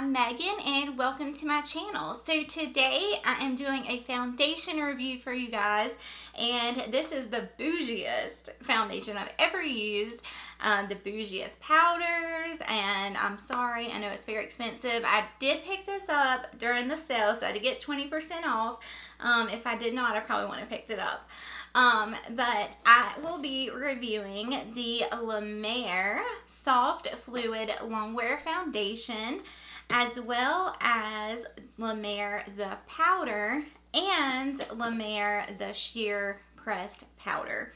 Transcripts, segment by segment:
I'm Megan and welcome to my channel. So today I am doing a foundation review for you guys, and this is the bougiest foundation I've ever used. The bougiest powders, and I'm sorry, I know it's very expensive. I did pick this up during the sale, so I did get 20% off. If I did not, I probably wouldn't have picked it up. But I will be reviewing the La Mer Soft Fluid Longwear Foundation, as well as La Mer the Powder and La Mer the Sheer Pressed Powder.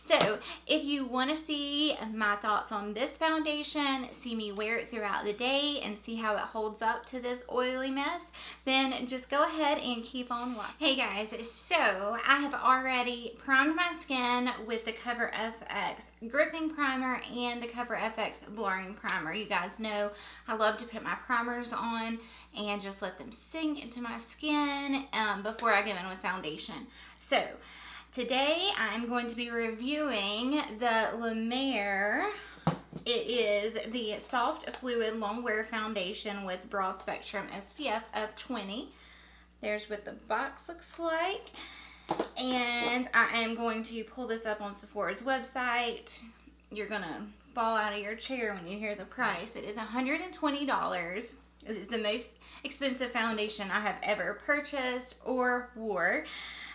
So if you want to see my thoughts on this foundation, see me wear it throughout the day, and see how it holds up to this oily mess, then just go ahead and keep on watching. Hey guys, so I have already primed my skin with the Cover FX Gripping Primer and the Cover FX Blurring Primer. You guys know I love to put my primers on and just let them sink into my skin before I go in with foundation. So today I'm going to be reviewing the La Mer. It is the Soft Fluid Longwear Foundation with Broad Spectrum SPF of 20. There's what the box looks like. And I am going to pull this up on Sephora's website. You're going to fall out of your chair when you hear the price. It is $120. It is the most expensive foundation I have ever purchased or wore.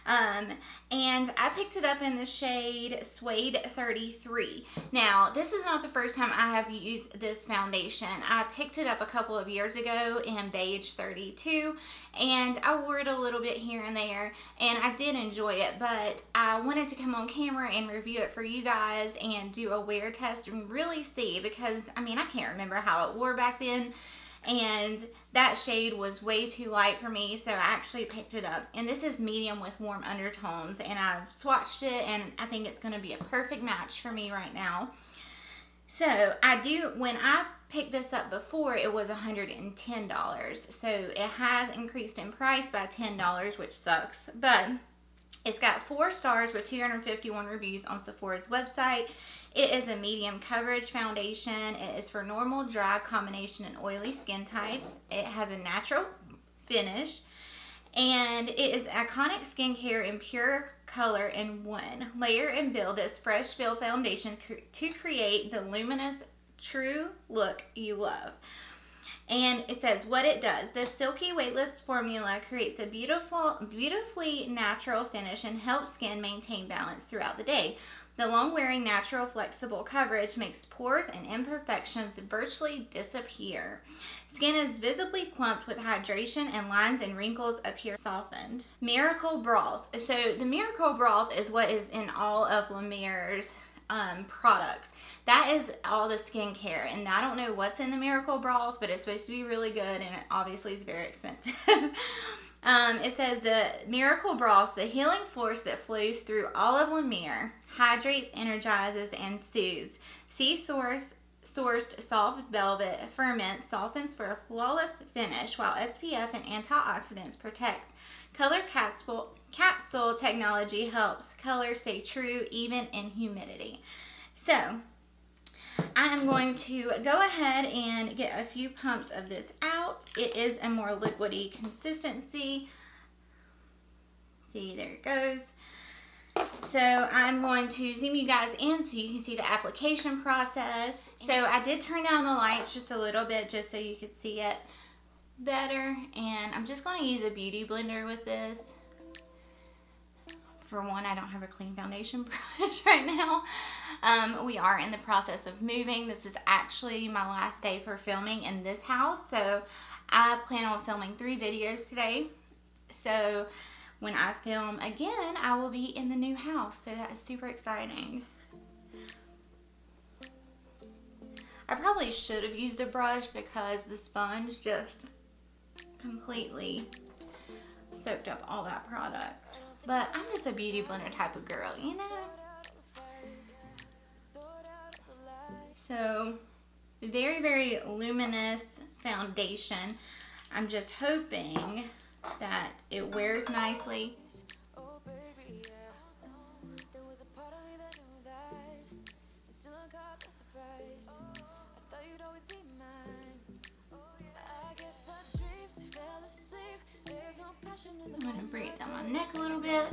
And I picked it up in the shade Suede 33. Now, this is not the first time I have used this foundation. I picked it up a couple of years ago in Beige 32, and I wore it a little bit here and there, and I did enjoy it, but I wanted to come on camera and review it for you guys and do a wear test and really see, because, I mean, I can't remember how it wore back then, and that shade was way too light for me, so I actually picked it up. And this is medium with warm undertones, and I've swatched it, and I think it's going to be a perfect match for me right now. So when I picked this up before, it was $110, so it has increased in price by $10, which sucks, but it's got 4 stars with 251 reviews on Sephora's website. It is a medium coverage foundation. It is for normal, dry, combination, and oily skin types. It has a natural finish, and it is iconic skincare in pure color in one. Layer and build this fresh feel foundation to create the luminous, true look you love. And it says what it does. This silky, weightless formula creates a beautifully natural finish and helps skin maintain balance throughout the day. The long-wearing, natural, flexible coverage makes pores and imperfections virtually disappear. Skin is visibly plumped with hydration, and lines and wrinkles appear softened. Miracle Broth. So the Miracle Broth is what is in all of La Mer's products. That is all the skincare, and I don't know what's in the Miracle Broth, but it's supposed to be really good, and it obviously is very expensive. It says the Miracle Broth, the healing force that flows through all of La Mer, hydrates, energizes, and soothes. Sea-sourced soft velvet ferment softens for a flawless finish, while SPF and antioxidants protect. Color capsule technology helps color stay true even in humidity. So I am going to go ahead and get a few pumps of this out. It is a more liquidy consistency. See, there it goes. So I'm going to zoom you guys in so you can see the application process. So I did turn down the lights just a little bit just so you could see it better. And I'm just going to use a beauty blender with this. For one, I don't have a clean foundation brush right now. We are in the process of moving. This is actually my last day for filming in this house. So I plan on filming 3 videos today. So when I film again, I will be in the new house. So that is super exciting. I probably should have used a brush because the sponge just completely soaked up all that product. But I'm just a beauty blender type of girl, you know? So, very, very luminous foundation. I'm just hoping that it wears nicely. my neck a little bit.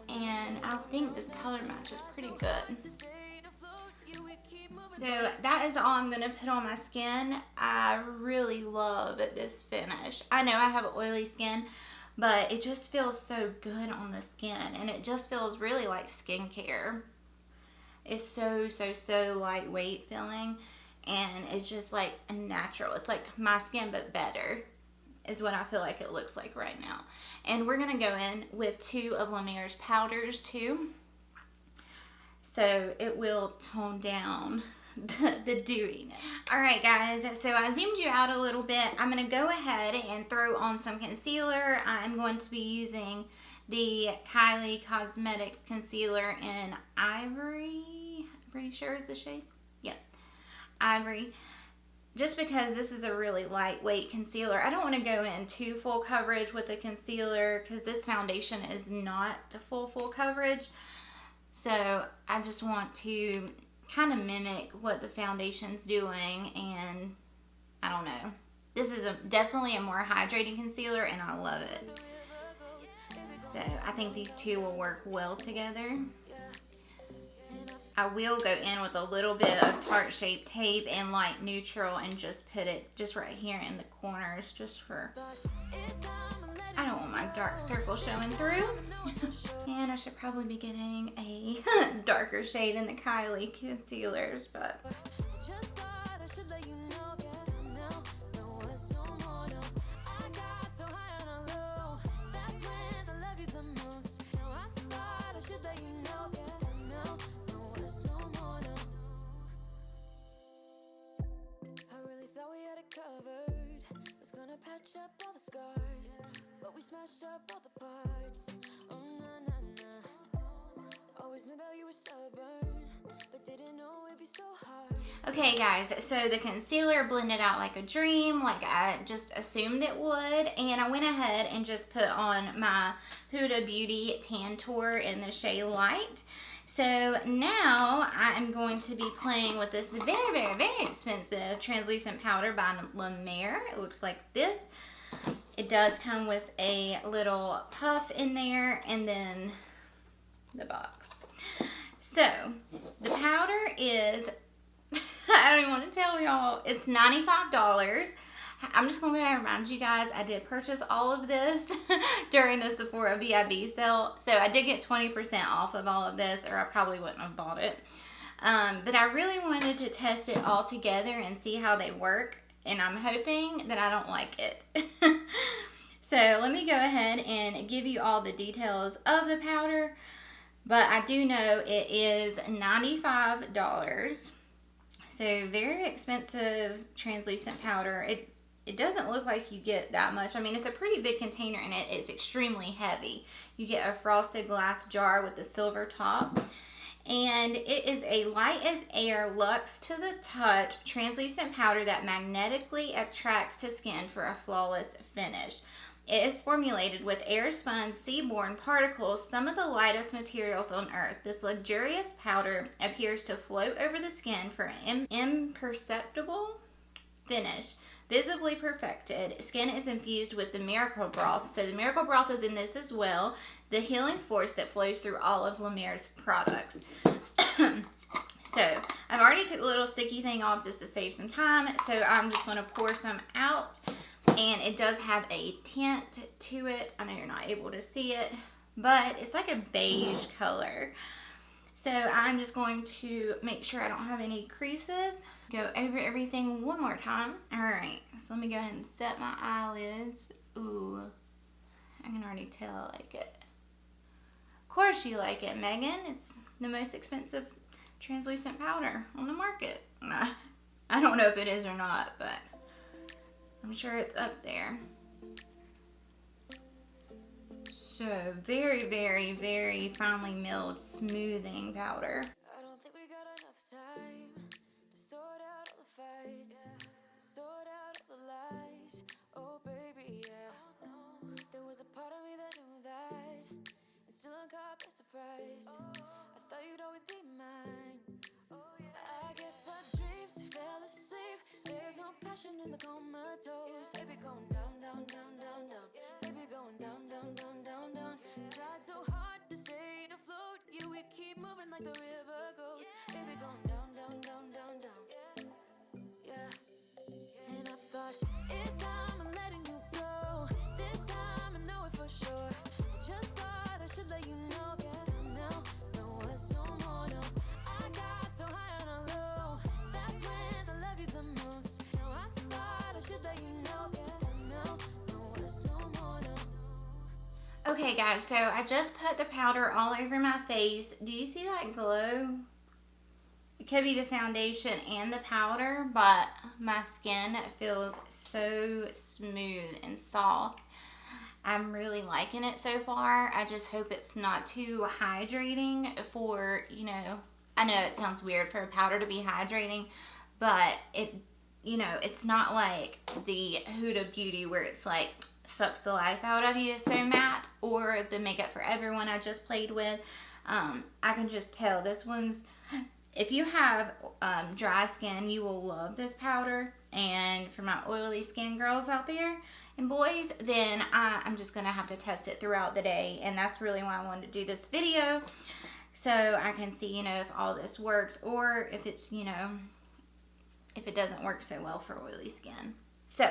And I think this color match is pretty good. So that is all I'm going to put on my skin. I really love this finish. I know I have oily skin, but it just feels so good on the skin. And it just feels really like skincare. It's so lightweight feeling. And it's just like natural. It's like my skin, but better, is what I feel like it looks like right now. And we're going to go in with 2 of La Mer's powders too. So it will tone down the dewiness. Alright guys, so I zoomed you out a little bit. I'm going to go ahead and throw on some concealer. I'm going to be using the Kylie Cosmetics concealer in Ivory. I'm pretty sure is the shade. Yep, Ivory. Just because this is a really lightweight concealer, I don't want to go in too full coverage with the concealer because this foundation is not full coverage. So I just want to kind of mimic what the foundation's doing, and I don't know. This is definitely a more hydrating concealer, and I love it. So I think these two will work well together. I will go in with a little bit of Tarte Shape Tape and light neutral and just put it just right here in the corners, just for, I don't want my dark circle showing through. And I should probably be getting a darker shade in the Kylie concealers, but patch up all the scars, but we smashed up all the parts. Oh na na na. Always knew that you were stubborn, but didn't know it'd be so hard. Okay guys, so the concealer blended out like a dream, like I just assumed it would, and I went ahead and just put on my Huda Beauty Tan Tour in the shade Light. So now I'm going to be playing with this very expensive translucent powder by La Mer. It looks like this. It does come with a little puff in there and then the box. So the powder is, I don't even want to tell y'all, it's $95. I'm just going to go ahead and remind you guys, I did purchase all of this during the Sephora VIB sale. So I did get 20% off of all of this, or I probably wouldn't have bought it. But I really wanted to test it all together and see how they work. And I'm hoping that I don't like it. So let me go ahead and give you all the details of the powder. But I do know it is $95. So very expensive translucent powder. It doesn't look like you get that much. I mean, it's a pretty big container and it's extremely heavy. You get a frosted glass jar with a silver top. And it is a light as air, luxe to the touch translucent powder that magnetically attracts to skin for a flawless finish. It is formulated with air-spun, seaborne particles, some of the lightest materials on Earth. This luxurious powder appears to float over the skin for an imperceptible finish. Visibly perfected. Skin is infused with the miracle broth. So the miracle broth is in this as well. The healing force that flows through all of La Mer's products. So I've already took the little sticky thing off just to save some time. So I'm just going to pour some out. And it does have a tint to it. I know you're not able to see it, but it's like a beige color. So I'm just going to make sure I don't have any creases. Go over everything one more time. Alright, so let me go ahead and set my eyelids. Ooh, I can already tell I like it. Of course you like it, Megan. It's the most expensive translucent powder on the market. I don't know if it is or not, but I'm sure it's up there. So very finely milled smoothing powder. I don't think we got enough time to sort out all the fights, to sort out all the lies. Oh baby, yeah. There was a part of me that knew that, and still I'm caught by surprise. I thought you'd always be mine. I guess our dreams fell asleep. There's no passion in the comatose. Baby, going down. Baby, going down, down, down, down, down. Tried so hard to stay afloat. Yeah, we keep moving like the river goes. Baby, going down, down, down, down, down. Yeah. And I thought, it's time I'm letting you go. This time I know it for sure. I just thought I should let you know. Now, no words, no more, no. I got so high on a low. That's when I love you the most. Now I thought I should let you know. Now, no words, no more, no. Okay guys, so I just put the powder all over my face. Do you see that glow? It could be the foundation and the powder, but my skin feels so smooth and soft. I'm really liking it so far. I just hope it's not too hydrating for, you know, I know it sounds weird for a powder to be hydrating, but it, you know, it's not like the Huda Beauty where it's like sucks the life out of you, it's so matte, or the Makeup Forever one I just played with. I can just tell this one's, if you have dry skin, you will love this powder. And for my oily skin girls out there and boys, then I'm just going to have to test it throughout the day. And that's really why I wanted to do this video. So I can see, you know, if all this works or if it's, you know, if it doesn't work so well for oily skin. So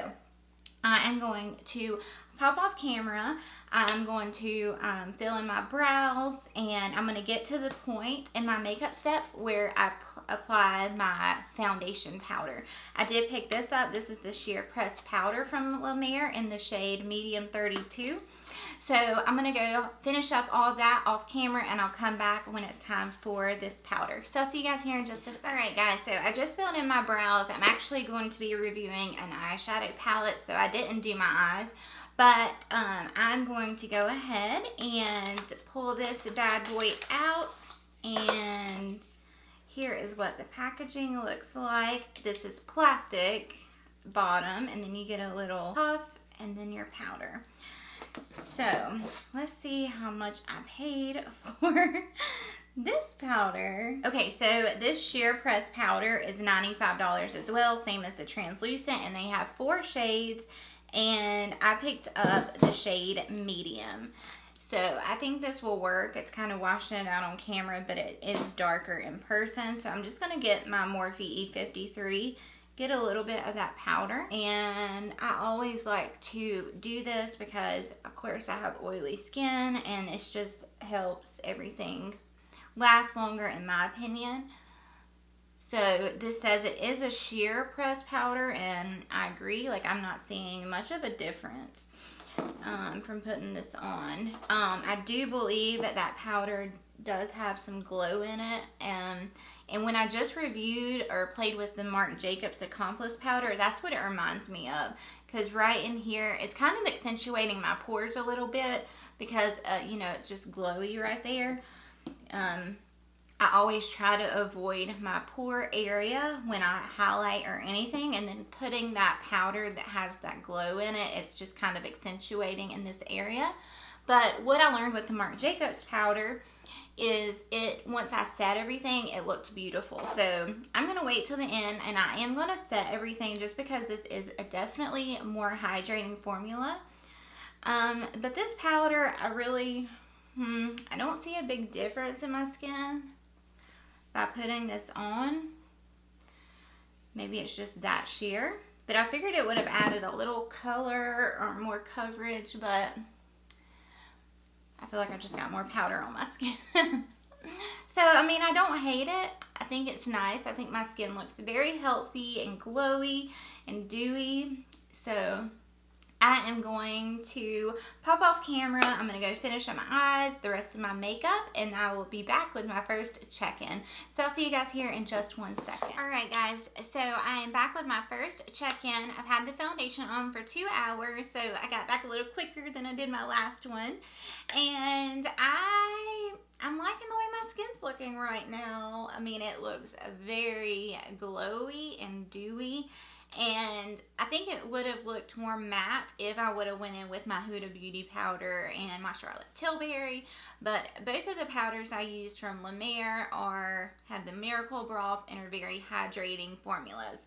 I am going to pop off camera. I'm going to fill in my brows, and I'm going to get to the point in my makeup step where I apply my foundation powder. I did pick this up. This is the Sheer Pressed Powder from La Mer in the shade Medium 32. So I'm going to go finish up all that off camera, and I'll come back when it's time for this powder. So I'll see you guys here in just a second. Alright guys, so I just filled in my brows. I'm actually going to be reviewing an eyeshadow palette, so I didn't do my eyes. But I'm going to go ahead and pull this bad boy out, and here is what the packaging looks like. This is plastic bottom, and then you get a little puff and then your powder. So let's see how much I paid for this powder. Okay, so this Sheer Press powder is $95 as well, same as the translucent, and they have 4 shades. And I picked up the shade Medium. So I think this will work. It's kind of washing it out on camera, but it is darker in person. So I'm just going to get my Morphe E53, get a little bit of that powder. And I always like to do this because, of course, I have oily skin, and it just helps everything last longer, in my opinion. So this says it is a sheer press powder, and I agree. Like, I'm not seeing much of a difference from putting this on. I do believe that powder does have some glow in it, and when I just reviewed or played with the Marc Jacobs Accomplice powder, that's what it reminds me of. Because right in here, it's kind of accentuating my pores a little bit because, you know, it's just glowy right there. I always try to avoid my pore area when I highlight or anything, and then putting that powder that has that glow in it, it's just kind of accentuating in this area. But what I learned with the Marc Jacobs powder is once I set everything, it looked beautiful. So I'm going to wait till the end, and I am going to set everything just because this is a definitely more hydrating formula. But this powder, I really, I don't see a big difference in my skin by putting this on. Maybe it's just that sheer, but I figured it would have added a little color or more coverage, but I feel like I just got more powder on my skin. So, I mean, I don't hate it. I think it's nice. I think my skin looks very healthy and glowy and dewy. So I am going to pop off camera. I'm going to go finish up my eyes, the rest of my makeup, and I will be back with my first check-in. So I'll see you guys here in just 1 second. Alright guys, so I am back with my first check-in. I've had the foundation on for 2 hours, so I got back a little quicker than I did my last one. And I'm liking the way my skin's looking right now. I mean, it looks very glowy and dewy. And I think it would have looked more matte if I would have went in with my Huda Beauty powder and my Charlotte Tilbury. But both of the powders I used from La Mer have the Miracle Broth and are very hydrating formulas.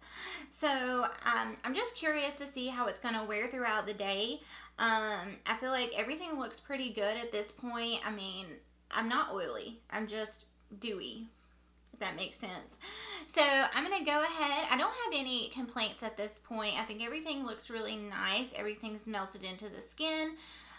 So I'm just curious to see how it's going to wear throughout the day. I feel like everything looks pretty good at this point. I mean, I'm not oily. I'm just dewy, if that makes sense. So I'm going to go ahead. I don't have any complaints at this point. I think everything looks really nice. Everything's melted into the skin.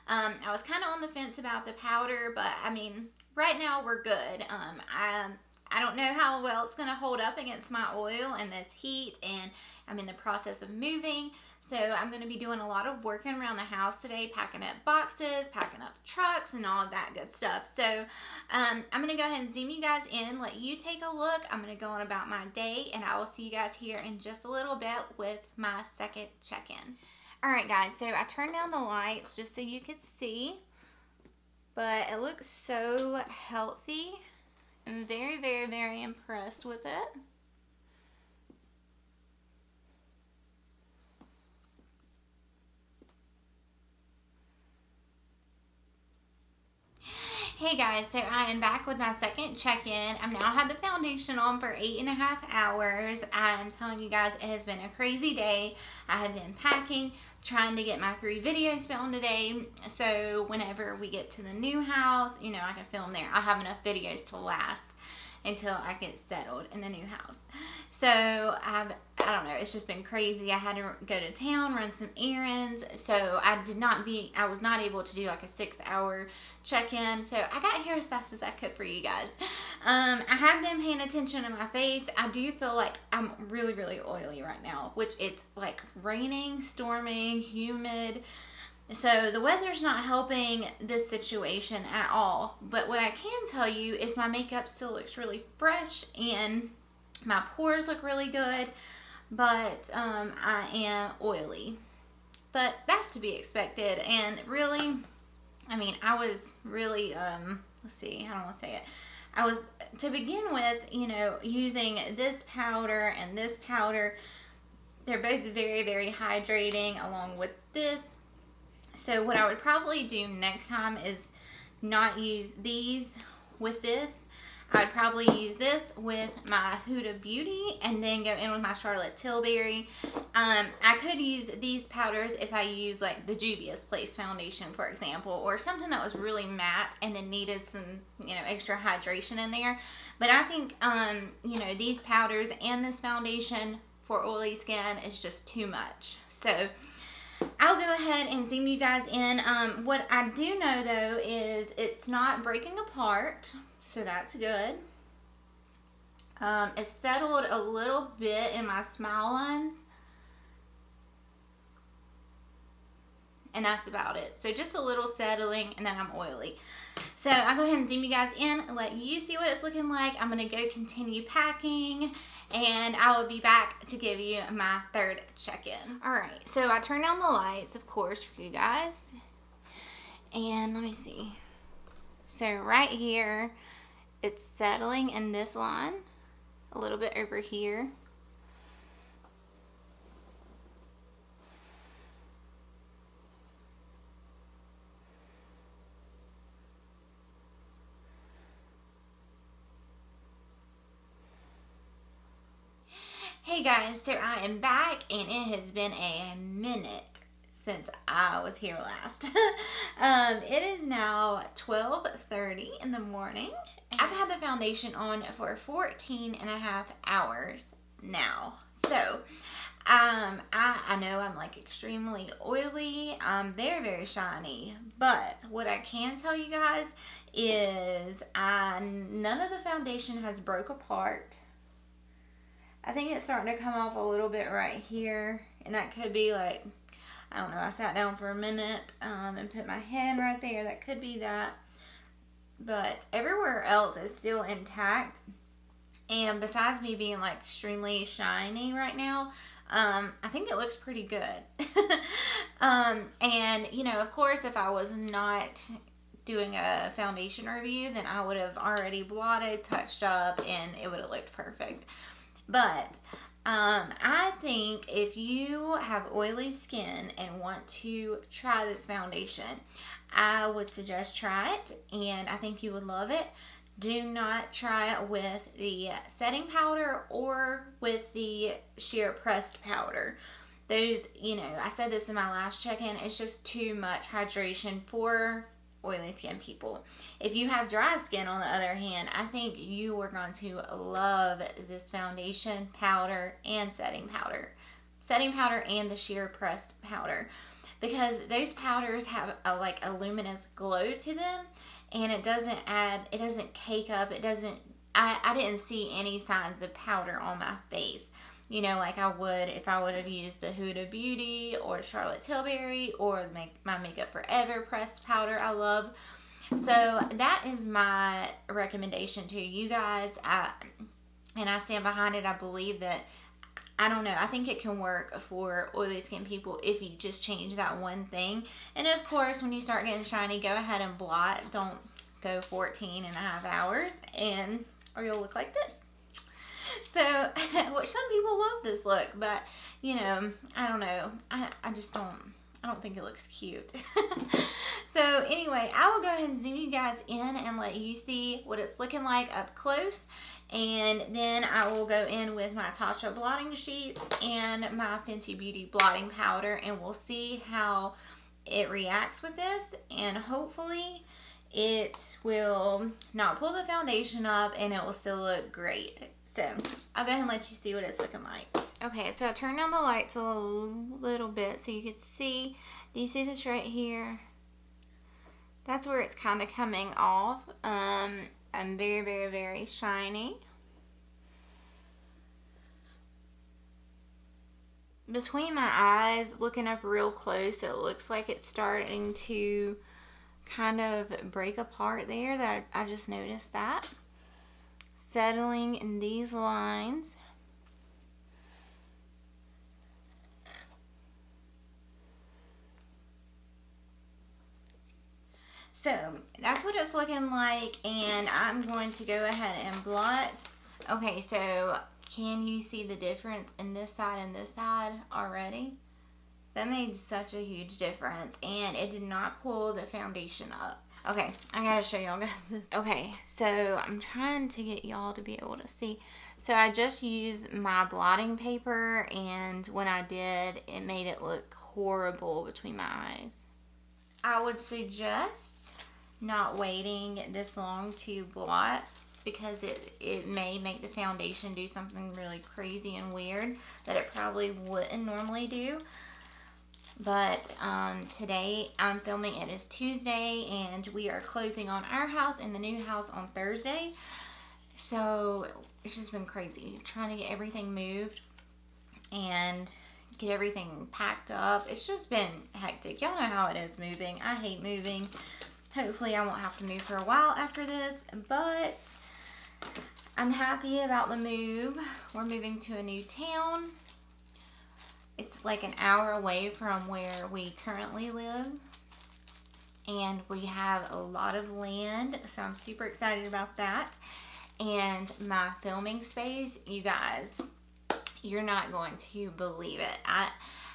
I was kind of on the fence about the powder, but I mean, right now we're good. I don't know how well it's going to hold up against my oil and this heat, and I'm in the process of moving. So I'm going to be doing a lot of working around the house today, packing up boxes, packing up trucks, and all of that good stuff. So I'm going to go ahead and zoom you guys in, let you take a look. I'm going to go on about my day, and I will see you guys here in just a little bit with my second check-in. All right, guys, so I turned down the lights just so you could see, but it looks so healthy. I'm very, very, very impressed with it. Hey guys, so I am back with my second check-in. I've now had the foundation on for 8.5 hours. I'm telling you guys, it has been a crazy day. I have been packing, trying to get my 3 videos filmed today, so whenever we get to the new house, you know, I can film there. I'll have enough videos to last until I get settled in the new house. So I don't know, it's just been crazy. I had to go to town, run some errands, so I was not able to do like a 6-hour check-in. So I got here as fast as I could for you guys. I have been paying attention to my face. I do feel like I'm really, really oily right now, which it's like raining, storming, humid. So the weather's not helping this situation at all. But what I can tell you is my makeup still looks really fresh and my pores look really good, but I am oily. But that's to be expected. And really, I mean, I was really, let's see, I don't want to say it. I was, to begin with, you know, using this powder and this powder. They're both very, very hydrating along with this. So what I would probably do next time is not use these with this. I would probably use this with my Huda Beauty and then go in with my Charlotte Tilbury. I could use these powders if I use like the Juvia's Place foundation, for example, or something that was really matte and then needed some, you know, extra hydration in there. But I think, you know, these powders and this foundation for oily skin is just too much. So I'll go ahead and zoom you guys in. What I do know though is it's not breaking apart, so that's good. It's settled a little bit in my smile lines, and that's about it. So just a little settling, and then I'm oily. So I'll go ahead and zoom you guys in and let you see what it's looking like. I'm going to go continue packing, and I will be back to give you my third check-in. Alright, so I turned down the lights, of course, for you guys. And let me see. So right here, it's settling in this line, a little bit over here. Hey guys, so I am back, and it has been a minute since I was here last. It is now 12:30 in the morning. I've had the foundation on for 14.5 hours now. So, I know I'm like extremely oily. I'm very, very shiny. But what I can tell you guys is none of the foundation has broke apart. I think it's starting to come off a little bit right here. And that could be like, I don't know, I sat down for a minute and put my hand right there. That could be that. But everywhere else is still intact. And besides me being like extremely shiny right now, I think it looks pretty good. And, you know, of course, if I was not doing a foundation review, then I would have already blotted, touched up, and it would have looked perfect. But I think if you have oily skin and want to try this foundation, I would suggest try it, and I think you would love it. Do not try it with the setting powder or with the sheer pressed powder. Those, I said this in my last check-in, it's just too much hydration for oily skin people. If you have dry skin, on the other hand, I think you are going to love this foundation powder and setting powder. Setting powder and the sheer pressed powder. Because those powders have a luminous glow to them, and it doesn't cake up, I didn't see any signs of powder on my face. Like I would if I would have used the Huda Beauty or Charlotte Tilbury or my Makeup Forever pressed powder I love. So that is my recommendation to you guys. And I stand behind it. I believe that, I don't know, I think it can work for oily skin people if you just change that one thing. And of course, when you start getting shiny, go ahead and blot. Don't go 14 and a half hours or you'll look like this. So, which some people love this look, but, I don't know. I just don't think it looks cute. So, anyway, I will go ahead and zoom you guys in and let you see what it's looking like up close. And then I will go in with my Tatcha blotting sheets and my Fenty Beauty blotting powder, and we'll see how it reacts with this. And hopefully it will not pull the foundation up and it will still look great. So, I'll go ahead and let you see what it's looking like. Okay, so I turned down the lights a little bit so you could see. Do you see this right here? That's where it's kind of coming off. I'm very, very, very shiny. Between my eyes, looking up real close, it looks like it's starting to kind of break apart there. I just noticed that. Settling in these lines. So that's what it's looking like, and I'm going to go ahead and blot. Okay, so can you see the difference in this side and this side already? That made such a huge difference, and it did not pull the foundation up. Okay, I gotta show y'all guys this. Okay, so I'm trying to get y'all to be able to see. So I just used my blotting paper, and when I did, it made it look horrible between my eyes. I would suggest not waiting this long to blot, because it may make the foundation do something really crazy and weird that it probably wouldn't normally do. But today I'm filming, it is Tuesday, and we are closing on our house and the new house on Thursday. So it's just been crazy trying to get everything moved and get everything packed up. It's just been hectic. Y'all know how it is moving. I hate moving. Hopefully I won't have to move for a while after this, but I'm happy about the move. We're moving to a new town. It's like an hour away from where we currently live, and we have a lot of land, so I'm super excited about that. And my filming space, you guys, you're not going to believe it.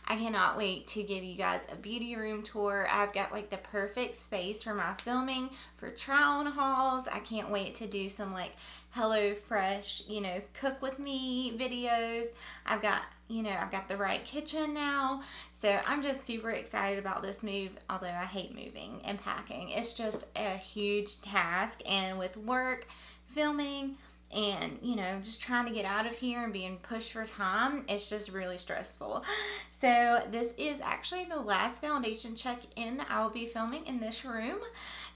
I cannot wait to give you guys a beauty room tour. I've got like the perfect space for my filming, for try-on hauls. I can't wait to do some like HelloFresh, cook with me videos. I've got the right kitchen now. So I'm just super excited about this move, although I hate moving and packing. It's just a huge task, and with work, filming, and just trying to get out of here and being pushed for time, it's just really stressful. So this is actually the last foundation check-in that I will be filming in this room.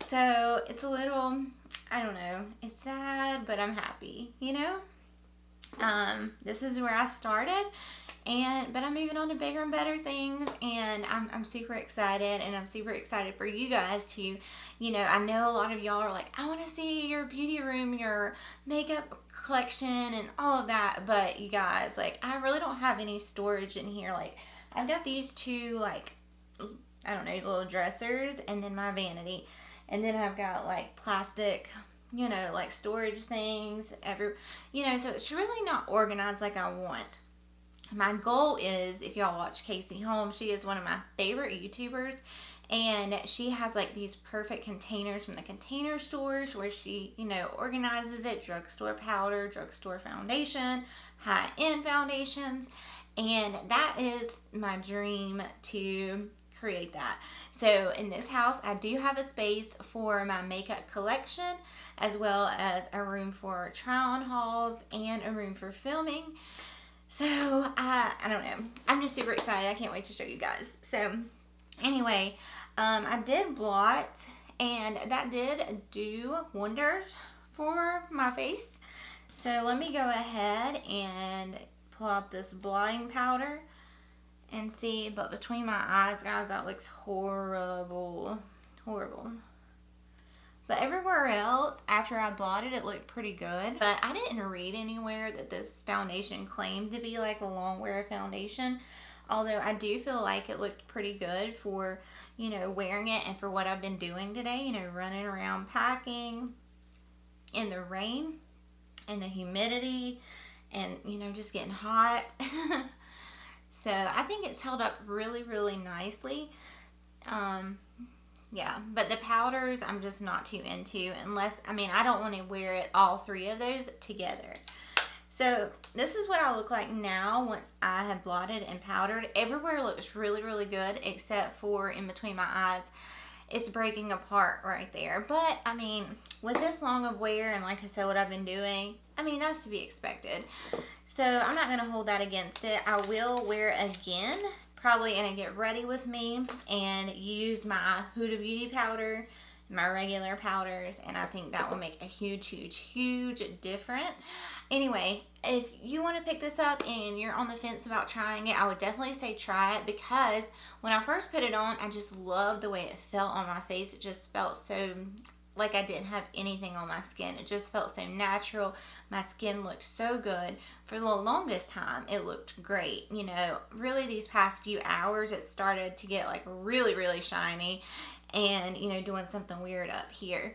So it's a little, I don't know, it's sad, but I'm happy, this is where I started, but I'm moving on to bigger and better things, and I'm super excited, and I'm super excited for you guys to, I know a lot of y'all are like, I want to see your beauty room, your makeup collection, and all of that, but you guys, like, I really don't have any storage in here. Like, I've got these two, like, I don't know, little dressers, and then my vanity, and then I've got, like, plastic, like storage things, so it's really not organized like I want. my goal is, if y'all watch Casey Holmes, she is one of my favorite YouTubers, and she has like these perfect containers from the container stores where she, you know, organizes it: drugstore powder, drugstore foundation, high-end foundations, and that is my dream to create that. So in this house, I do have a space for my makeup collection, as well as a room for try-on hauls and a room for filming. So I don't know, I'm just super excited. I can't wait to show you guys. So anyway, I did blot, and that did do wonders for my face. So let me go ahead and pull out this blotting powder and see. But between my eyes, guys, that looks horrible. Horrible. But everywhere else, after I blotted, it looked pretty good. But I didn't read anywhere that this foundation claimed to be like a long wear foundation. Although I do feel like it looked pretty good for, you know, wearing it and for what I've been doing today. You know, running around packing in the rain and the humidity and, you know, just getting hot. So I think it's held up really, really nicely. Yeah, but the powders I'm just not too into, unless, I mean, I don't want to wear it, all three of those together. So this is what I look like now once I have blotted and powdered. Everywhere looks really, really good except for in between my eyes. It's breaking apart right there. But, I mean, with this long of wear and like I said, what I've been doing, I mean, that's to be expected. So I'm not going to hold that against it. I will wear it again, probably in a get ready with me, and use my Huda Beauty powder, my regular powders, and I think that will make a huge, huge, huge difference. Anyway, if you want to pick this up and you're on the fence about trying it, I would definitely say try it, because when I first put it on, I just loved the way it felt on my face. It just felt so like I didn't have anything on my skin. It just felt so natural. My skin looked so good. For the longest time, it looked great. You know, really these past few hours, it started to get like really, really shiny and, you know, doing something weird up here.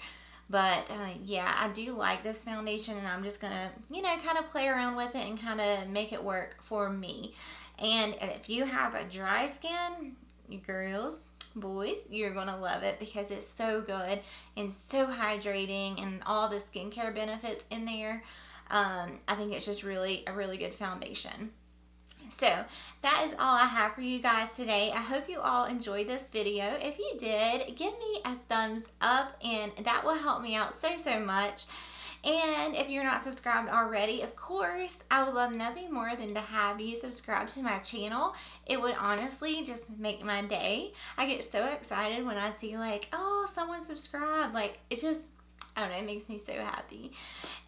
But yeah, I do like this foundation, and I'm just gonna, you know, kind of play around with it and kind of make it work for me. And if you have a dry skin, you girls, boys, you're gonna love it, because it's so good and so hydrating and all the skincare benefits in there. I think it's just really a really good foundation. So that is all I have for you guys today. I hope you all enjoyed this video. If you did, give me a thumbs up, and that will help me out so, so much. And if you're not subscribed already, of course, I would love nothing more than to have you subscribe to my channel. It would honestly just make my day. I get so excited when I see like, oh, someone subscribed. Like, it just, I don't know, it makes me so happy.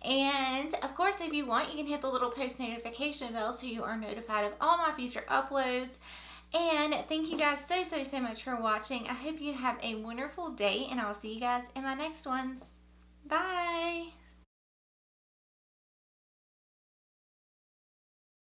And of course, if you want, you can hit the little post notification bell so you are notified of all my future uploads. And thank you guys so, so, so much for watching. I hope you have a wonderful day, and I'll see you guys in my next ones. Bye.